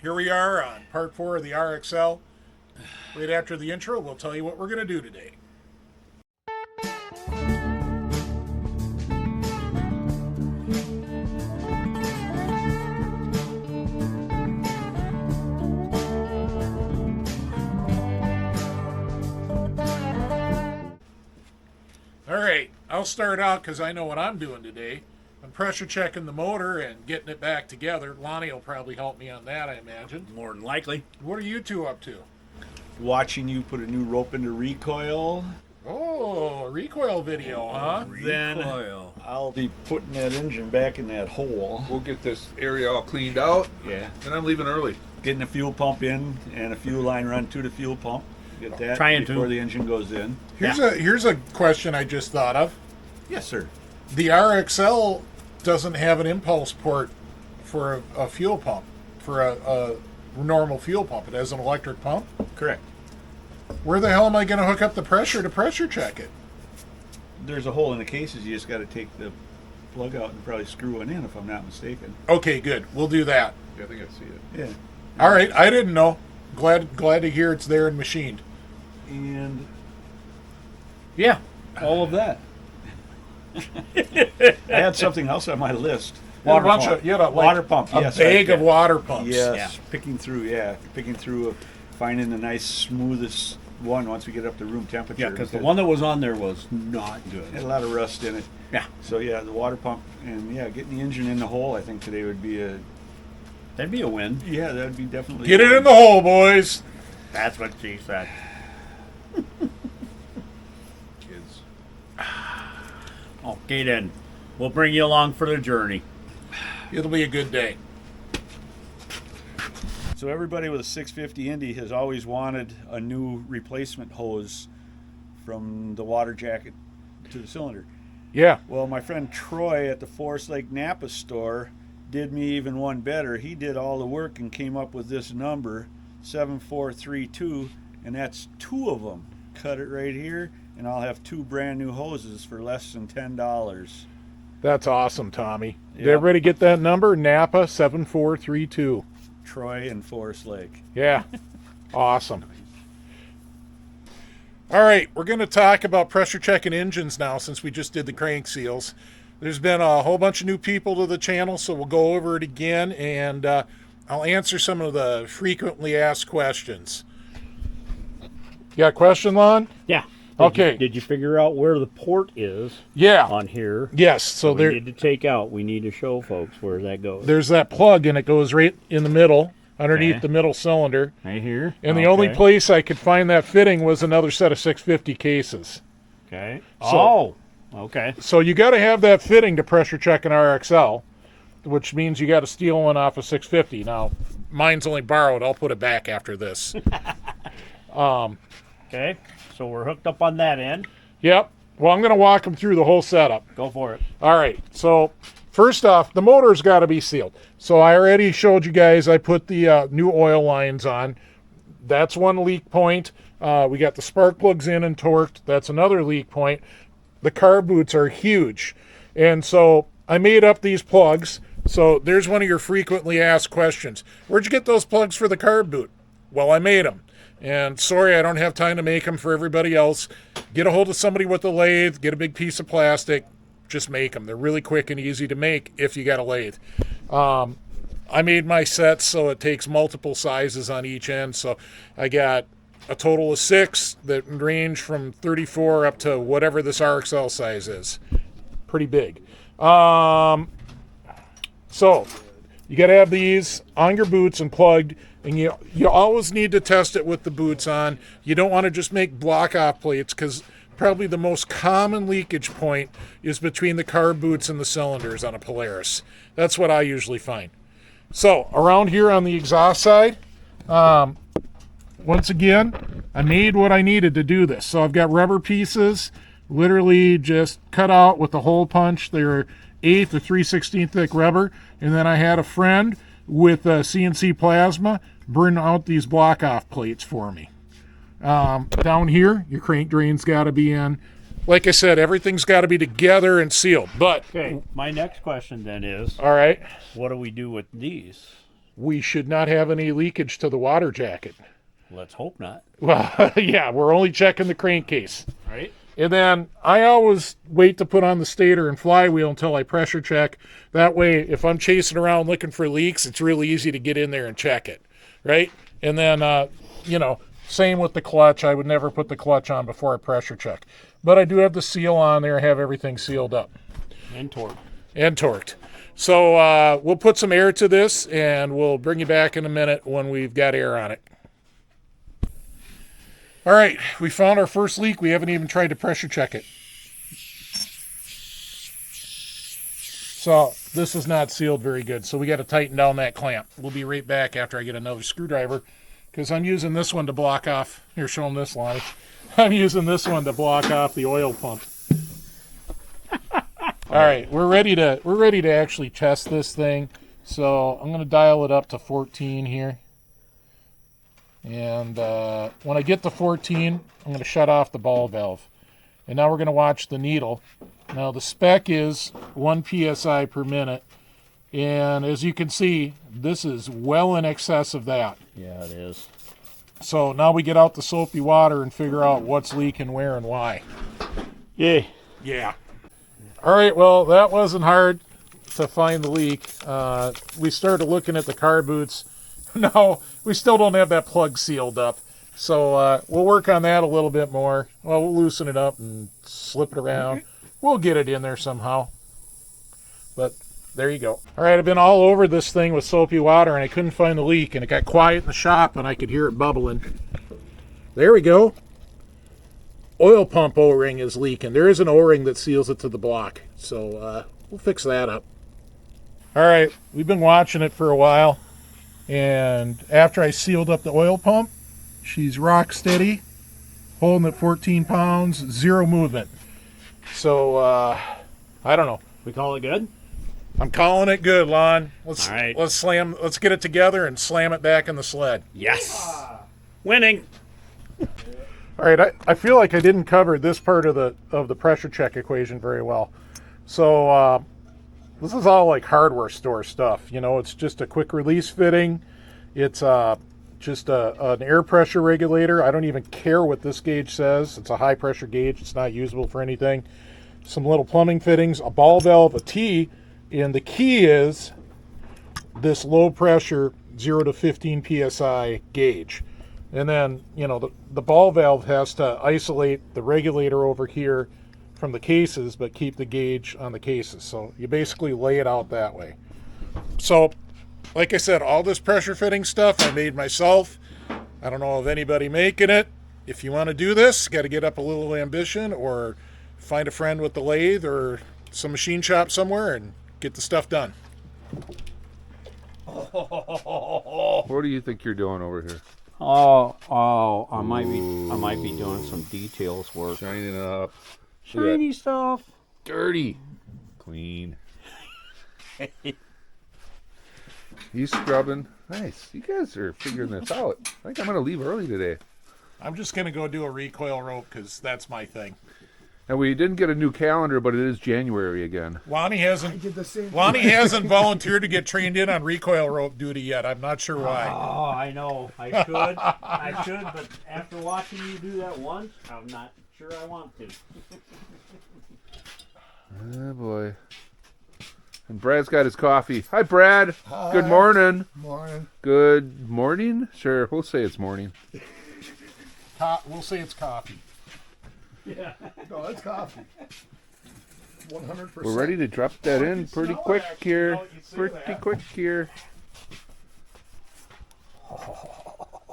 Here we are on part 4 of the RXL. Right after the intro, we'll tell you what we're going to do today. All right, I'll start out because I know what I'm doing today. I'm pressure checking the motor and getting it back together. Lonnie will probably help me on that, I imagine. More than likely. What are you two up to? Watching you put a new rope into Recoil. Oh, a Recoil video, huh? Then Recoil. I'll be putting that engine back in that hole. We'll get this area all cleaned out, Yeah. and I'm leaving early. Getting the fuel pump in and a fuel line run to the fuel pump. Get that Trying to. before the engine goes in. Here's a question I just thought of. Yes, sir. The RXL doesn't have an impulse port for a fuel pump, for a normal fuel pump. It has an electric pump. Correct. Where the hell am I going to hook up the pressure to pressure check it? There's a hole in the cases. You just got to take the plug out and probably screw one in, if I'm not mistaken. Okay, good. We'll do that. Yeah, I think I see it. Yeah. All right, I didn't know. Glad to hear it's there and machined. And Yeah, all of that. I had something else on my list. You had a Water pump. A Yes, bag right, of yeah. water pumps. Yes, Yeah. picking through, finding the nice smoothest one once we get up to room temperature. Yeah, because the one that was on there was not good. had a lot of rust in it. Yeah, So yeah, the water pump and getting the engine in the hole. I think today would be that'd be a win. that'd be definitely Get it in the hole, boys. That's what she said. Kids. Okay then, we'll bring you along for the journey. It'll be a good day. So everybody with a 650 Indy has always wanted a new replacement hose from the water jacket to the cylinder. Yeah. Well, my friend Troy at the Forest Lake NAPA store did me even one better. He did all the work and came up with this number, 7432, and that's two of them. Cut it right here, and I'll have two brand new hoses for less than $10. That's awesome, Tommy. Did Yep. everybody get that number? NAPA 7432. Troy and Forest Lake. Yeah. Awesome. All right, we're going to talk about pressure checking engines now since we just did the crank seals. There's been a whole bunch of new people to the channel, so we'll go over it again, and I'll answer some of the frequently asked questions. You got a question, Lon? Yeah. Okay. Did you figure out where the port is Yeah. on here? Yes. So we there, need to take out. We need to show folks where that goes. there's that plug, and it goes right in the middle, underneath Okay. the middle cylinder. Right here. And the only Okay. place I could find that fitting was another set of 650 cases. Okay. So- Okay. So you got to have that fitting to pressure check an RXL, which means you got to steal one off a 650. Now, mine's only borrowed. I'll put it back after this. Okay. So we're hooked up on that end. Yep. Well, I'm going to walk them through the whole setup. Go for it. All right. So first off, the motor's got to be sealed. So I already showed you guys. I put the new oil lines on. That's one leak point. We got the spark plugs in and torqued. That's another leak point. The carb boots are huge. And so I made up these plugs. So there's one of your frequently asked questions. Where'd you get those plugs for the carb boot? Well, I made them. And sorry, I don't have time to make them for everybody else. Get a hold of somebody with a lathe. Get a big piece of plastic. Just make them. They're really quick and easy to make if you got a lathe. I made my sets so it takes multiple sizes on each end. So I got a total of 6 that range from 34 up to whatever this RXL size is. Pretty big. So you got to have these on your boots and plugged, and you always need to test it with the boots on. You don't want to just make block-off plates because probably the most common leakage point is between the carb boots and the cylinders on a Polaris. That's what I usually find. So around here on the exhaust side, once again, I made what I needed to do this. So I've got rubber pieces, literally just cut out with a hole punch. They're 1/8 or 3/16 thick rubber. And then I had a friend with CNC plasma burn out these block-off plates for me. Down here, your crank drain's got to be in. Like I said, everything's got to be together and sealed. But, Okay. My next question then is, all right, what do we do with these? we should not have any leakage to the water jacket. Let's hope not. Well, yeah, we're only checking the crankcase. Right? And then I always wait to put on the stator and flywheel until I pressure check. That way, if I'm chasing around looking for leaks, it's really easy to get in there and check it, right? And then, you know, same with the clutch. I would never put the clutch on before I pressure check. But I do have the seal on there, have everything sealed up. And torque. And torqued. So we'll put some air to this, and we'll bring you back in a minute when we've got air on it. All right, we found our first leak. We haven't even tried to pressure check it. So this is not sealed very good, so we got to tighten down that clamp. We'll be right back after I get another screwdriver, because I'm using this one to block off. Here, show them this, Lonnie. I'm using this one to block off the oil pump. All right, we're ready to actually test this thing. So I'm going to dial it up to 14 here. And when I get to 14, I'm going to shut off the ball valve. And now we're going to watch the needle. Now the spec is 1 psi per minute. And as you can see, this is well in excess of that. Yeah, it is. So now we get out the soapy water and figure out what's leaking where and why. Yay. Yeah. All right, well, that wasn't hard to find the leak. We started looking at the car boots. No, we still don't have that plug sealed up. So we'll work on that a little bit more. Well, we'll loosen it up and slip it around. We'll get it in there somehow. But there you go. All right, I've been all over this thing with soapy water, and I couldn't find the leak. And it got quiet in the shop, and I could hear it bubbling. There we go. Oil pump O-ring is leaking. There is an O-ring that seals it to the block. So we'll fix that up. All right, we've been watching it for a while. And after I sealed up the oil pump, she's rock steady, holding at 14 pounds, zero movement. So, I don't know. We call it good? I'm calling it good, Lon. All right. Let's get it together and slam it back in the sled. Yes. Winning. All right, I feel like I didn't cover this part of the pressure check equation very well. So, this is all like hardware store stuff. You know, it's just a quick release fitting. It's just an air pressure regulator. I don't even care what this gauge says. It's a high pressure gauge. It's not usable for anything. Some little plumbing fittings, a ball valve, a T, and the key is this low pressure 0 to 15 psi gauge. And then, you know, the ball valve has to isolate the regulator over here from the cases, but keep the gauge on the cases. So you basically lay it out that way. So, like I said, all this pressure fitting stuff I made myself. I don't know of anybody making it. If you want to do this, got to get up a little ambition, or find a friend with the lathe or some machine shop somewhere and get the stuff done. What do you think you're doing over here? I might be doing some details work. Shining it up. Shiny stuff. Dirty. Clean. You scrubbing. Nice. You guys are figuring this out. I think I'm going to leave early today. I'm just going to go do a recoil rope because that's my thing. And we didn't get a new calendar, but it is January again. Lonnie hasn't volunteered to get trained in on recoil rope duty yet. I'm not sure why. Oh, I know. I should, but after watching you do that once, I'm not sure I want to. Oh, boy. And Brad's got his coffee. Hi, Brad. Hi. Good morning. Morning. Good morning? Sure, we'll say it's morning. We'll say it's coffee. Yeah. No, that's coffee. 100%. We're ready to drop that in pretty quick here. Pretty quick here.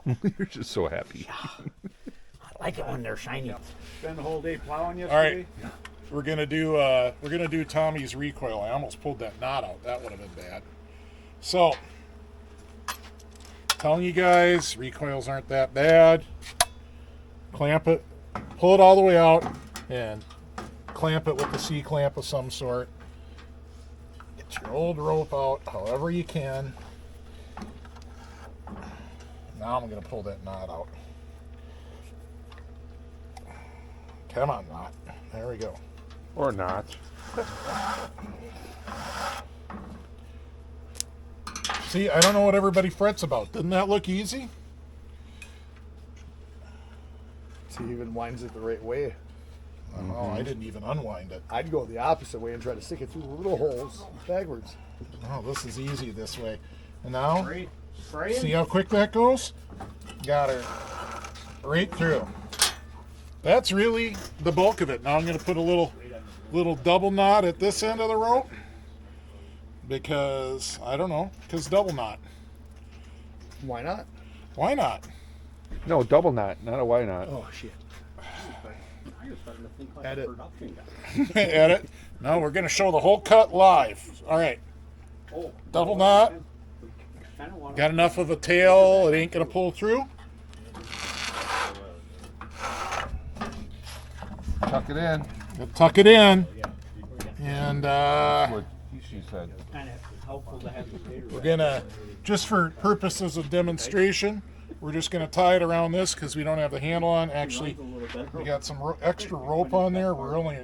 You're just so happy. I like it when they're shiny. Spend the whole day plowing All right, yesterday. we're gonna do Tommy's recoil. I almost pulled that knot out. That would have been bad. So, telling you guys, recoils aren't that bad. Clamp it, pull it all the way out, and clamp it with a C-clamp of some sort. Get your old rope out however you can. Now I'm going to pull that knot out. Come on, knot. There we go. Or not. See, I don't know what everybody frets about. Didn't that look easy? See, he even winds it the right way. Oh, I didn't even unwind it. I'd go the opposite way and try to stick it through the little holes backwards. Oh, this is easy this way. And now, Spraying? see how quick that goes? Got her right through. That's really the bulk of it. Now I'm going to put a little double knot at this end of the rope because, I don't know, because double knot. Why not? Why not? No, double knot, not a why not. Oh, shit. You're starting to think like Edit. a production guy. Edit. No, we're going to show the whole cut live. All right. Oh, Double knot. kinda wanna- Got enough of a tail, it ain't going to pull through. Tuck it in. We'll tuck it in. And What she said. Kinda helpful to have the stator we're going to, just for purposes of demonstration, we're just going to tie it around this because we don't have the handle on. Actually, a little bit. we got some extra rope on there. We're only,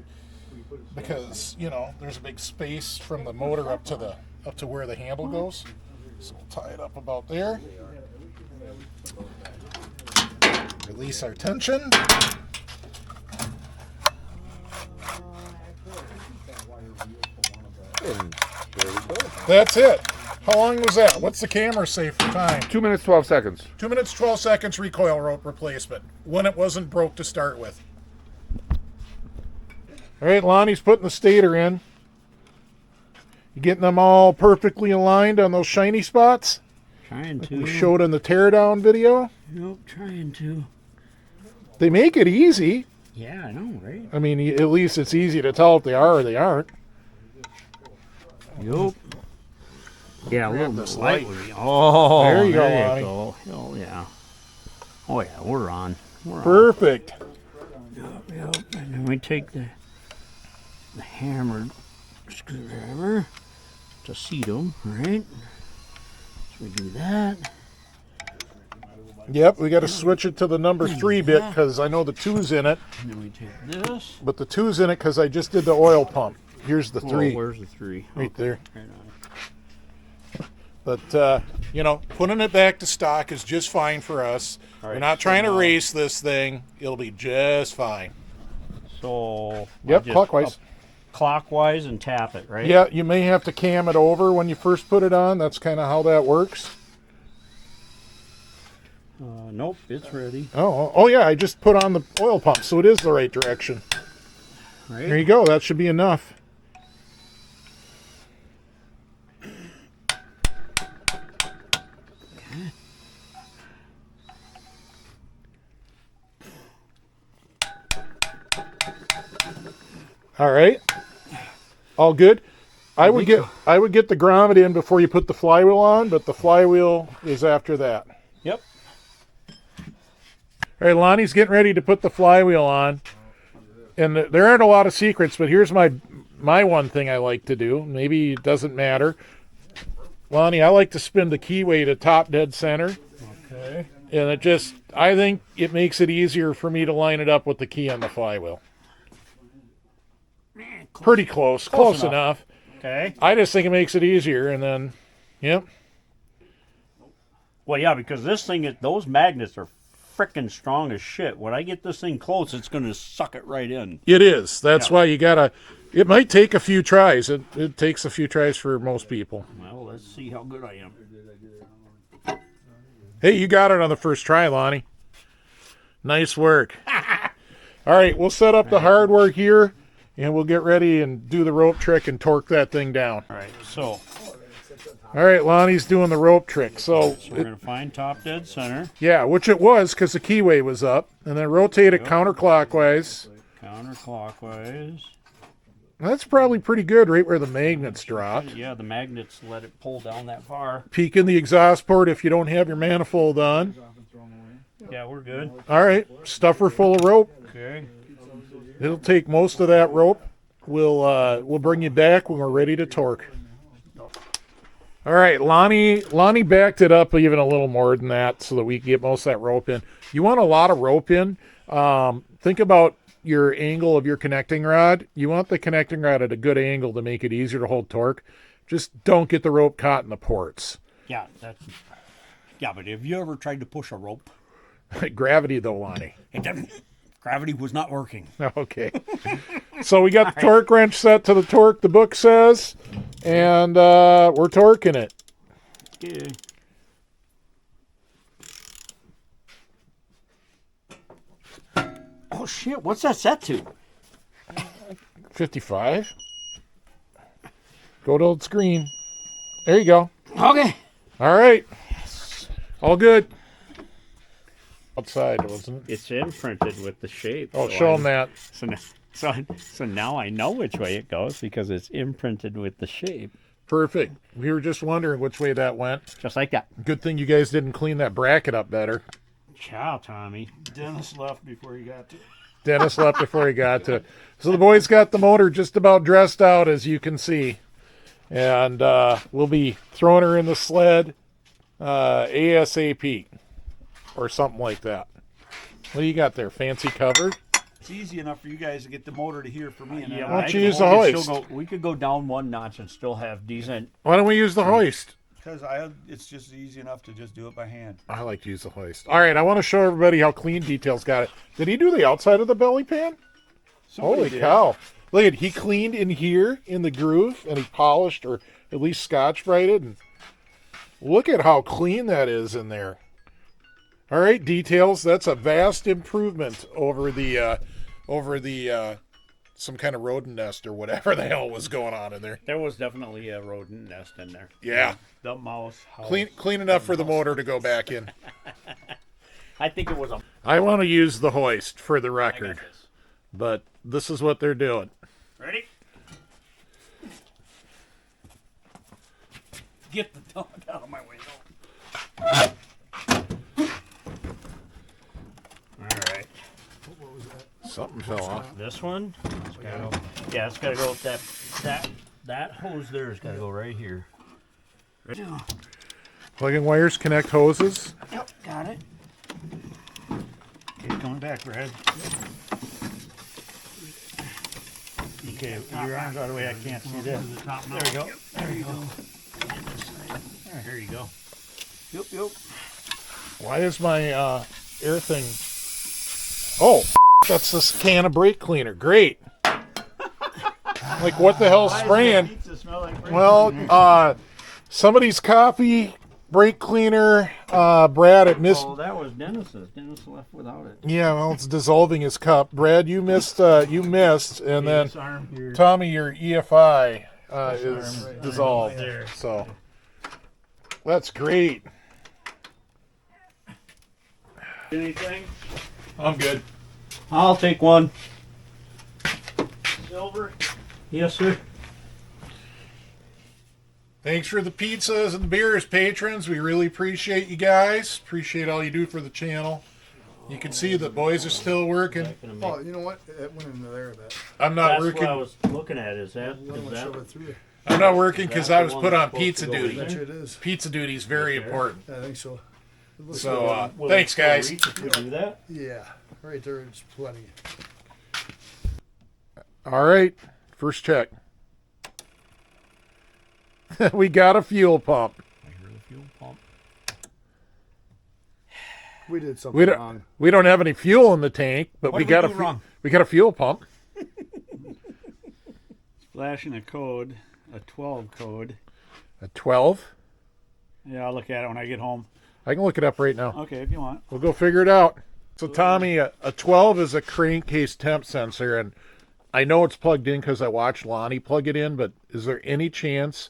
because, you know, there's a big space from the motor up to where the handle goes. So we'll tie it up about there. Release our tension. And there we go. That's it. How long was that? What's the camera say for time? 2 minutes, 12 seconds. 2 minutes, 12 seconds recoil rope replacement when it wasn't broke to start with. All right, Lonnie's putting the stator in. You getting them all perfectly aligned on those shiny spots? Trying to. We showed in the teardown video. Nope, trying to. They make it easy. Yeah, I know, right? I mean, at least it's easy to tell if they are or they aren't. Yup. Yeah, a little this bit light. light. Would be, oh, There you go, there Lonnie. you go. Oh, yeah. Oh, yeah, we're on. We're on. Perfect. Yep. And then we take the hammered screwdriver to seat them, right? So we do that. Yep, we got to switch it to the number 3 bit because I know the 2's in it, And then we take this. but the 2's in it because I just did the oil pump. Here's the 3 where's the 3? right there. Right on. But, you know, putting it back to stock is just fine for us. We're right, not so trying to now- race this thing. It'll be just fine. So Yep, I just clockwise. up clockwise and tap it, right? Yeah, you may have to cam it over when you first put it on. That's kind of how that works. Nope, it's ready. Oh, yeah, I just put on the oil pump, so it is the right direction. Right? There you go. That should be enough. All right. All good. I would get the grommet in before you put the flywheel on, but the flywheel is after that. Yep. All right, Lonnie's getting ready to put the flywheel on. And there aren't a lot of secrets, but here's my one thing I like to do. Maybe it doesn't matter. Lonnie, I like to spin the keyway to top dead center. Okay. And I think it makes it easier for me to line it up with the key on the flywheel. Pretty close. Close enough. Okay. I just think it makes it easier, and then, yep. Well, yeah, because this thing, those magnets are freaking strong as shit. When I get this thing close, it's going to suck it right in. It is. That's Yeah. why you gotta. It might take a few tries. It takes a few tries for most people. Well, let's see how good I am. Hey, you got it on the first try, Lonnie. Nice work. All right, we'll set up the hardware here, and we'll get ready and do the rope trick and torque that thing down. All right, so All right, Lonnie's doing the rope trick. So, we're going to find top dead center, yeah, which it was because the keyway was up, and then rotate it counterclockwise. counterclockwise. That's probably pretty good right where the magnets drop. Yeah, the magnets let it pull down that far. Peek in the exhaust port if you don't have your manifold on. Yeah, we're good. All right, stuffer full of rope. Okay. It'll take most of that rope. We'll bring you back when we're ready to torque. All right, Lonnie backed it up even a little more than that so that we can get most of that rope in. You want a lot of rope in. Think about your angle of your connecting rod. You want the connecting rod at a good angle to make it easier to hold torque. Just don't get the rope caught in the ports. Yeah, but have you ever tried to push a rope? Gravity though, Lonnie. Gravity was not working. Okay. So we got the torque wrench set to the torque the book says, and we're torquing it. Okay. Oh shit! What's that set to? 55. Go to the screen. There you go. Okay. All right. All good. Outside, wasn't it? It's imprinted with the shape. Oh, show them that. So now I know which way it goes because it's imprinted with the shape. Perfect. We were just wondering which way that went. Just like that. Good thing you guys didn't clean that bracket up better. Ciao, Tommy. Dennis left before he got to it. Dennis left before he got to it. So the boys got the motor just about dressed out, as you can see. And we'll be throwing her in the sled ASAP or something like that. What do you got there? Fancy cover? It's easy enough for you guys to get the motor to here for me. And Yeah, Why don't I you can use the only hoist? still we could go down one notch and still have decent. Why don't we use the hoist? because it's just easy enough to just do it by hand. I like to use the hoist. All right, I want to show everybody how clean Details got it. Did he do the outside of the belly pan? Somebody Holy did. cow. Look at, he cleaned in here in the groove and he polished or at least scotch brighted. And look at how clean that is in there. All right, Details. That's a vast improvement over the some kind of rodent nest or whatever the hell was going on in there. There was definitely a rodent nest in there. Yeah. The mouse house. Clean enough for the motor to go back in. I think it was a. I want to use the hoist for the record, this. but this is what they're doing. Ready? Get the dog out of my way, though. All right. Something fell off. This one. It's gotta go, yeah, it's got to go. That hose there has got to go right here. Ready? Plugging wires, connect hoses. Yep, got it. Okay, coming back, Brad. Okay, your arms out of the way. I can't see this. There we go. There you go. There you go. Yep. Why is my air thing? Oh, that's this can of brake cleaner. Great. Like, what the hell's spraying? Pizza smell like brake Well, cleaner? somebody's coffee, brake cleaner. Brad, it missed. Oh, that was Dennis's. Dennis left without it. Yeah, well, it's dissolving his cup. Brad, you missed. You missed, and then This arm here. Tommy, your EFI is arm right dissolved. there. So that's great. Anything? I'm good. I'll take one. Silver. Yes, sir. Thanks for the pizzas and the beers, patrons. We really appreciate you guys. Appreciate all you do for the channel. You can see the boys are still working. Oh, you know what? It went into there a bit. I'm not That's working. what I was looking at. Is that? I'm gonna shove it through there. I'm not working because I was Is that the put one on that's pizza supposed to go duty. in Bet you it is. Pizza duty is very important. I think so. It looks So like- thanks, guys. Reach if you do that. yeah, right there. It's plenty. All right, first check. We got a fuel pump. Fuel pump. We did something We don't. wrong. We don't have any fuel in the tank, but What we did got we do wrong? we got a fuel pump. Flashing a code, a 12 code. A 12. Yeah, I'll look at it when I get home. I can look it up right now. Okay, if you want. We'll go figure it out. So Tommy, a 12 is a crankcase temp sensor, and I know it's plugged in because I watched Lonnie plug it in. But is there any chance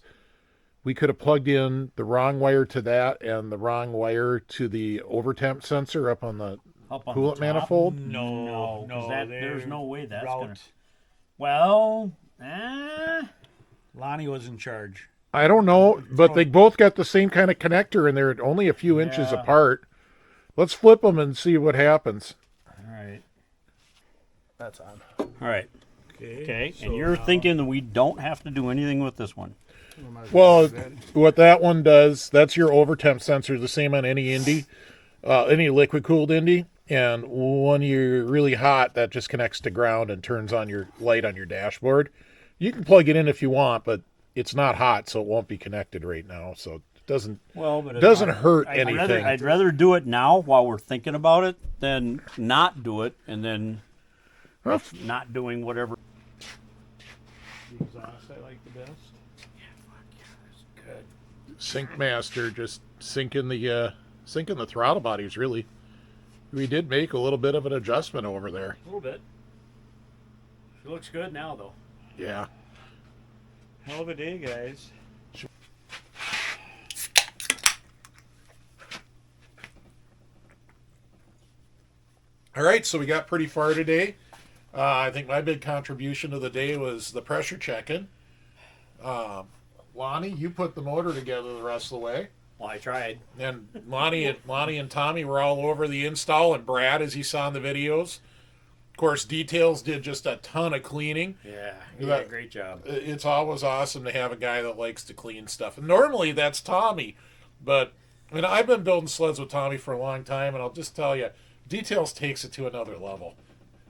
we could have plugged in the wrong wire to that and the wrong wire to the overtemp sensor up on the Up on coolant the top? manifold? No, 'cause no, there's no way that's route. gonna. Well, Lonnie was in charge. I don't know, but they both got the same kind of connector, and they're only a few inches Yeah. apart. Let's flip them and see what happens. all right, That's on. all right, Okay. okay. so And you're now- thinking that we don't have to do anything with this one. Well, what that one does, that's your overtemp sensor, the same on any Indy, any liquid cooled Indy. And when you're really hot, that just connects to ground and turns on your light on your dashboard. You can plug it in if you want, but it's not hot, so it won't be connected right now. So Doesn't Well, but doesn't hurt I'd anything. I'd rather do it now while we're thinking about it than not do it and then Well, not doing whatever. The exhaust I like the best. Good. Sync master just sinking the throttle bodies. Really, we did make a little bit of an adjustment over there. A little bit. It looks good now, though. Yeah. Hell of a day, guys. All right, so we got pretty far today. I think my big contribution of the day was the pressure checking. Lonnie, you put the motor together the rest of the way. Well, I tried. And Lonnie and Tommy were all over the install, and Brad, as you saw in the videos. Of course, Details did just a ton of cleaning. Yeah, he Yeah. did a great job. It's always awesome to have a guy that likes to clean stuff. And normally that's Tommy, but I've been building sleds with Tommy for a long time, and I'll just tell you, Details takes it to another level.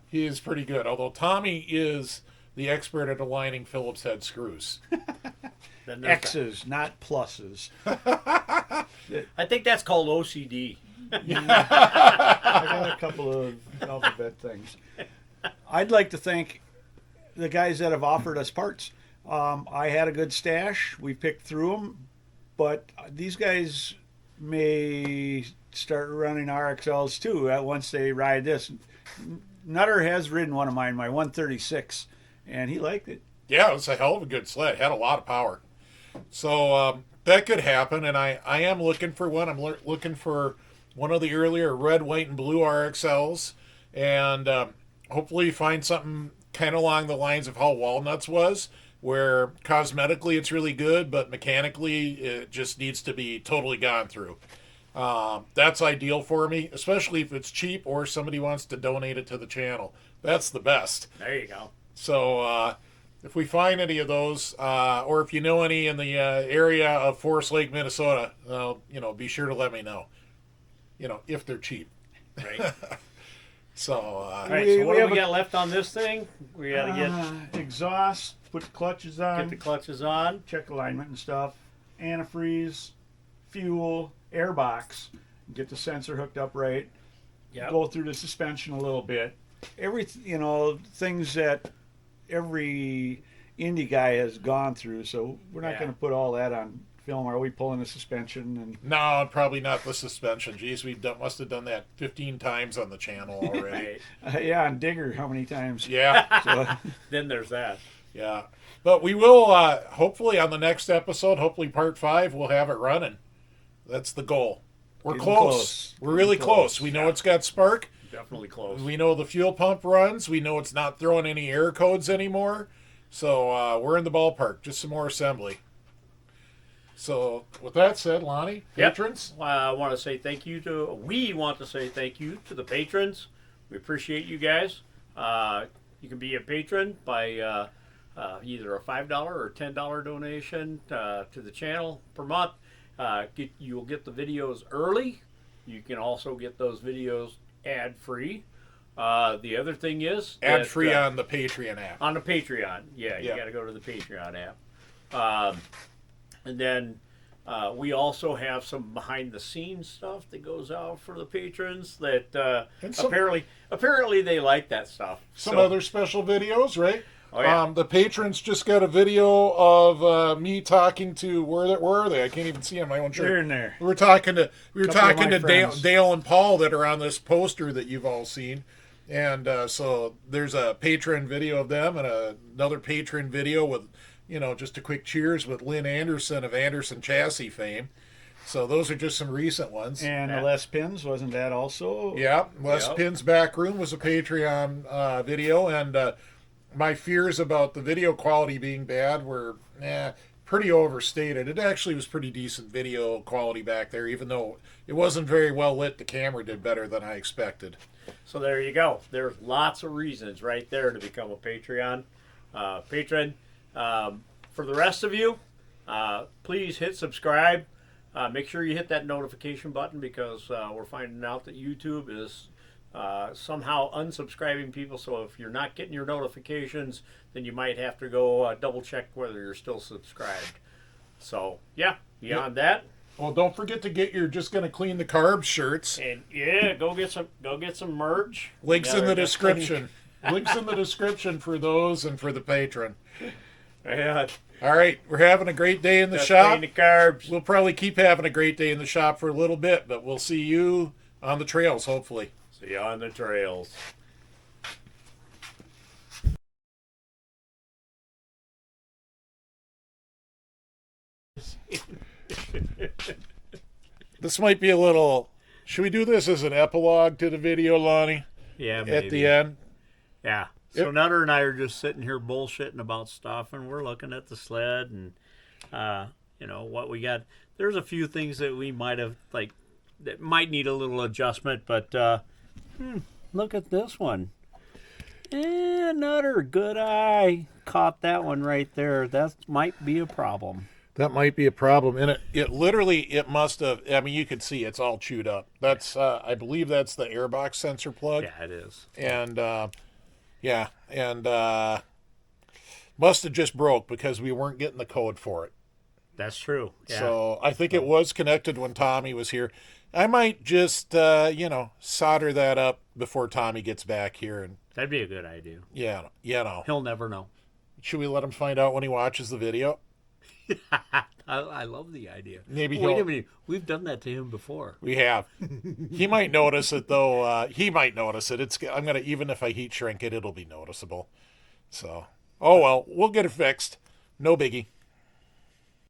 He is pretty good, although Tommy is the expert at aligning Phillips head screws. Then there's X's, not pluses. that. I think that's called OCD. I got a couple of alphabet things. I'd like to thank the guys that have offered us parts. I had a good stash. We picked through them, but these guys may start running RXLs too once they ride this. Nutter has ridden one of mine, my 136, and he liked it. Yeah, it was a hell of a good sled. Had a lot of power. So that could happen, and I am looking for one. I'm looking for one of the earlier red, white, and blue RXLs, and hopefully find something kind of along the lines of how Walnuts was, where cosmetically it's really good, but mechanically it just needs to be totally gone through. That's ideal for me, especially if it's cheap or somebody wants to donate it to the channel. That's the best. There you go. So if we find any of those, or if you know any in the area of Forest Lake, Minnesota, be sure to let me know. If they're cheap. Right. So All right. We- So what we do have we a- got left on this thing? We got to Exhaust, put the clutches get on, the clutches on. check alignment and stuff, antifreeze, fuel, airbox, get the sensor hooked up right, Yeah. go through the suspension a little bit. Things that every indie guy has gone through. So we're not Yeah. going to put all that on film. Are we pulling the suspension? And no, probably not the suspension. Geez, must have done that 15 times on the channel already. Right. yeah, and Digger, how many times? Yeah, So, Then there's that. yeah. But we will, hopefully on the next episode, hopefully part 5, we'll have it running. That's the goal. We're Getting close. close. We're really Getting close. close. We know it's got spark. Definitely close. We know the fuel pump runs. We know it's not throwing any air codes anymore. So we're in the ballpark. Just some more assembly. So with that said, Lonnie, Yep. patrons, I want to say thank you to. We want to say thank you to the patrons. We appreciate you guys. You can be a patron by either a $5 or $10 donation to the channel per month. You'll get the videos early. You can also get those videos ad free. The other thing is ad that, free on the Patreon app. on the Patreon. Yeah, you Yeah. got to go to the Patreon app. And then we also have some behind the scenes stuff that goes out for the patrons that And some- apparently they like that stuff. Some So- other special videos, right? Oh, yeah. The patrons just got a video of me talking to where are they? I can't even see on my own shirt. they're in there. We were talking to Couple of my friends. Dale and Paul that are on this poster that you've all seen, and so there's a patron video of them and another patron video with just a quick cheers with Lynn Anderson of Anderson Chassis fame. So those are just some recent ones. And Yeah. the Les Pins, wasn't that also? Yeah, Les Yep. Pin's back room was a Patreon video, and my fears about the video quality being bad were pretty overstated. It actually was pretty decent video quality back there, even though it wasn't very well lit. The camera did better than I expected. So there you go. There's lots of reasons right there to become a Patreon patron. For the rest of you, please hit subscribe. Make sure you hit that notification button because we're finding out that YouTube is somehow unsubscribing people. So if you're not getting your notifications, then you might have to go double check whether you're still subscribed. So yeah, beyond that, Well, don't forget to get your just gonna clean the carbs shirts. And yeah, go get some merch. Links Yeah, in the just description. Links in the description for those and for the patron. Yeah, All right, we're having a great day in the just shop. clean the carbs. We'll probably keep having a great day in the shop for a little bit, but we'll see you on the trails, hopefully. See you on the trails. This might be a little. Should we do this as an epilogue to the video, Lonnie? Yeah, maybe. At the end? Yeah. So Yep. Nutter and I are just sitting here bullshitting about stuff, and we're looking at the sled and, what we got. There's a few things that we might have, that might need a little adjustment, but look at this one. Nutter, good eye. Caught that one right there. That might be a problem. That might be a problem. And it must have, I mean, you could see it's all chewed up. That's, I believe that's the airbox sensor plug. Yeah, it is. And, must have just broke because we weren't getting the code for it. That's true. Yeah. So I think it was connected when Tommy was here. I might just, solder that up before Tommy gets back here. And That'd be a good idea. yeah, He'll never know. should we let him find out when he watches the video? I love the idea. Maybe Wait he'll- a minute. We've done that to him before. We have. He might notice it though. He might notice it. I'm gonna, even if I heat shrink it, it'll be noticeable. So, oh well, we'll get it fixed. No biggie.